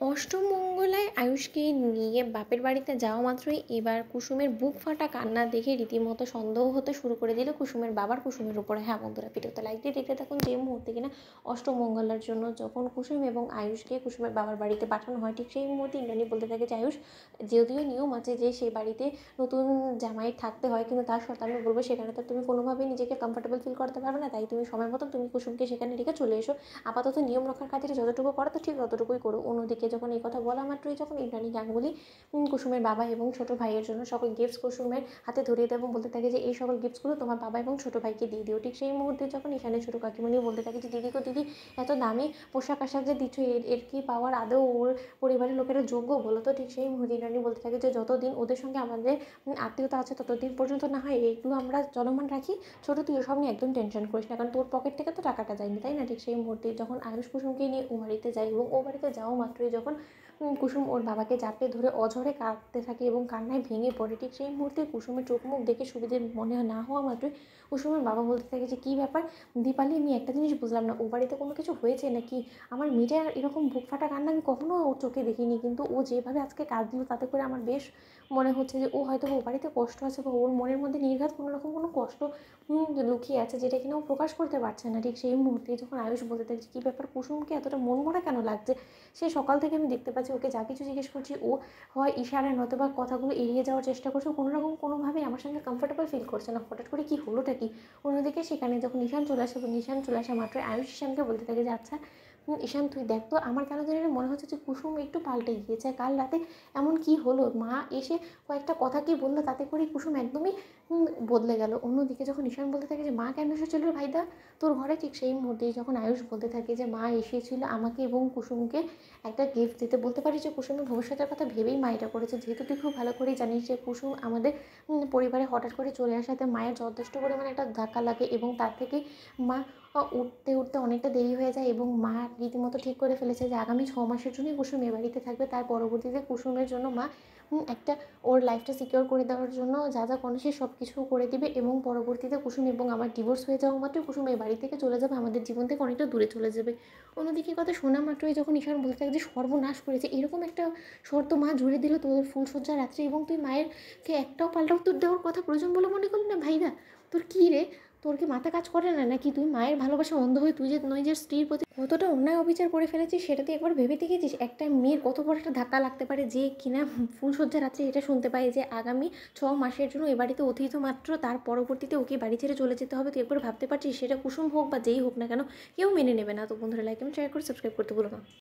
অষ্টমঙ্গলায় আয়ুষকে নিয়ে বাপের বাড়িতে যাওয়া মাত্রই এবার কুসুমের বুক ফাটা কান্না দেখে রীতিমতো সন্দেহ হতে শুরু করে দিল কুসুমের বাবার কুসুমের উপরে। হ্যাঁ বন্ধুরা, ভিডিওতে লাইক দিয়ে দেখতে থাকুন। যে মুহূর্তে কিনা অষ্টমঙ্গলার জন্য যখন কুসুম এবং আয়ুষকে কুসুমের বাবার বাড়িতে পাঠানো হয়, ঠিক সেই মুহূর্তে ইন্দ্রাণী বলতে থাকে যে আয়ুষ, যদিও নিয়ম আছে যে সেই বাড়িতে নতুন জামাই থাকতে হয়, কিন্তু তার সত্ত্বেও আমি বলবো সেখানে তো তুমি কোনোভাবেই নিজেকে কমফোর্টেবল ফিল করতে পারবে না, তাই তুমি সময় মতো তুমি কুসুমকে সেখানে রেখে চলে এসো। আপাতত নিয়ম রক্ষার খাতিরে যতটুকু করো তো ঠিক ততটুকুই করো। অন্যদিকে যখন এই কথা বলা মাত্রই যখন ইন্দ্রাণী গাঙ্গুলি কুসুমের বাবা এবং ছোটো ভাইয়ের জন্য সকল গিফটস কুসুমের হাতে ধরিয়ে দেয় এবং বলতে থাকে যে এই সকল গিফটসগুলো তোমার বাবা এবং ছোটো ভাইকে দিয়ে দিও। ঠিক সেই মুহূর্তে যখন ঈশানের ছোটো কাকিমণি বলতে থাকে যে দিদি গো দিদি, এত দামি পোশাক আশাক যে দিচ্ছ এর কি পাওয়ার আদৌ ওর পরিবারের লোকেরা যোগ্য বলো তো। ঠিক সেই মুহূর্তে ইন্দ্রাণী বলতে থাকে যে যতদিন ওদের সঙ্গে আমাদের আত্মীয়তা আছে ততদিন পর্যন্ত না হয় এইগুলো আমরা চলমান রাখি। ছোটো তুই এসব নিয়ে একদম টেনশন করিস না, কারণ তোর পকেট থেকে তো টাকাটা যায়নি, তাই না। ঠিক সেই মুহূর্তে যখন আয়ুষ কুসুমকে নিয়ে ও বাড়িতে যায় এবং ও বাড়িতে যাওয়া মাত্রই যখন কুসুম ওর বাবাকে জাপটে ধরে অঝরে কাঁদতে থাকে এবং কান্নায় ভেঙে পড়ে, ঠিক সেই মুহূর্তে কুসুমের চোখ মুখ দেখে সুবিধে মনে না হওয়া মাত্রই কুসুমের বাবা বলতে থাকে যে কী ব্যাপার দীপালি, আমি একটা জিনিস বুঝলাম না, ও বাড়িতে কোনো কিছু হয়েছে নাকি? আমার মেয়েটার এরকম বুক ফাটা কান্না আমি কখনো ওর চোখে দেখিনি, কিন্তু ও যেভাবে আজকে কাঁদলো তাতে করে আমার বেশ মনে হচ্ছে যে ও হয়তো ও বাড়িতে কষ্ট আছে বা ওর মনের মধ্যে নির্ঘাত কোনো রকম কোনো কষ্ট লুকিয়ে আছে, যেটা কিনা ও প্রকাশ করতে পারছে না। ঠিক সেই মুহূর্তে যখন আয়ুষ বলতে থাকে কী ব্যাপার কুসুমকে এতটা মন মরা কেন লাগছে, সে সকাল থেকে আমি দেখতে পাচ্ছি ওকে যা কিছু জিজ্ঞেস করছি ও হয় ইশারায় নয়তো বা কথাগুলো এড়িয়ে যাওয়ার চেষ্টা করছে, কোনো রকম কোনোভাবেই আমার সঙ্গে কমফোর্টেবল ফিল করছে না। হঠাৎ করে কী হলোটা কি? অন্যদিকে সেখানে যখন ঈশান চলে আসে এবং ঈশান চলে আসা মাত্রই আয়ুষ ঈশানকে বলতে থাকে যে আচ্ছা ঈশান তুই দেখ তো, আমার কেন জানি না মনে হচ্ছে যে কুসুম একটু পাল্টে গিয়েছে। কাল রাতে এমন কি হলো, মা এসে কয়েকটা কথা কি বললো তাতে করে কুসুম একদমই বদলে গেল। অন্যদিকে যখন ঈশান বলতে থাকে যে মা কেন এসেছিল রে ভাইদা তোর ঘরে, ঠিক সেই মুহূর্তেই যখন আয়ুষ বলতে থাকে যে মা এসেছিল আমাকে এবং কুসুমকে একটা গিফট দিতে। বলতে পারি যে কুসুমের ভবিষ্যতের কথা ভেবেই মা এটা করেছে, যেহেতু তুই খুব ভালো করেই জানিস যে কুসুম আমাদের পরিবারে হঠাৎ করে চলে আসাতে মায়ের যথেষ্ট পরিমাণে একটা ধাক্কা লাগে এবং তার থেকে মা উঠতে উঠতে অনেকটা দেরি হয়ে যায় এবং মা রীতিমতো ঠিক করে ফেলেছে যে আগামী 6 মাসের জন্যই কুসুম এ বাড়িতে থাকবে। তার পরবর্তীতে কুসুমের জন্য মা একটা ওর লাইফটা সিকিওর করে দেওয়ার জন্য যা যা কোনো সে সব কিছু করে দিবে এবং পরবর্তীতে কুসুম এবং আমার ডিভোর্স হয়ে যাওয়া মাত্রই কুসুম এই বাড়ি থেকে চলে যাবে, আমাদের জীবন থেকে অনেকটা দূরে চলে যাবে। অন্যদিকে কথা শোনা মাত্রই যখন ঈশান বলতে থাকে যে সর্বনাশ করেছে, এরকম একটা শর্ত মা জুড়ে দিল তোদের ফুলশয্যার রাত্রে এবং তুই মায়েরকে একটাও পাল্টা উত্তর দেওয়ার কথা প্রয়োজন বলে মনে করলি না ভাইদা? তোর কী রে, তোর কি মাথা কাজ করে না নাকি? তুই মায়ের ভালোবাসা অন্ধ হয়ে তুই যে নিজের স্ত্রীর প্রতি কতটা অন্যায় অবিচার করে ফেলেছিস সেটা তুই একবার ভেবে দেখেছিস? একটা মেয়ের কত বড় একটা ধাক্কা লাগতে পারে যে কিনা ফুলশয্যা রাত্রে এটা শুনতে পায় যে আগামী 6 মাসের জন্য এ বাড়িতে অতিথি মাত্র, তার পরবর্তীতে ওকে বাড়ি ছেড়ে চলে যেতে হবে। তুই একবার ভাবতে পারছিস? সেটা কুসুম হোক বা যেই হোক না কেন কেউ মেনে নেবে না। তো বন্ধুরা লাইক এবং শেয়ার করে সাবস্ক্রাইব করতে ভুলো না।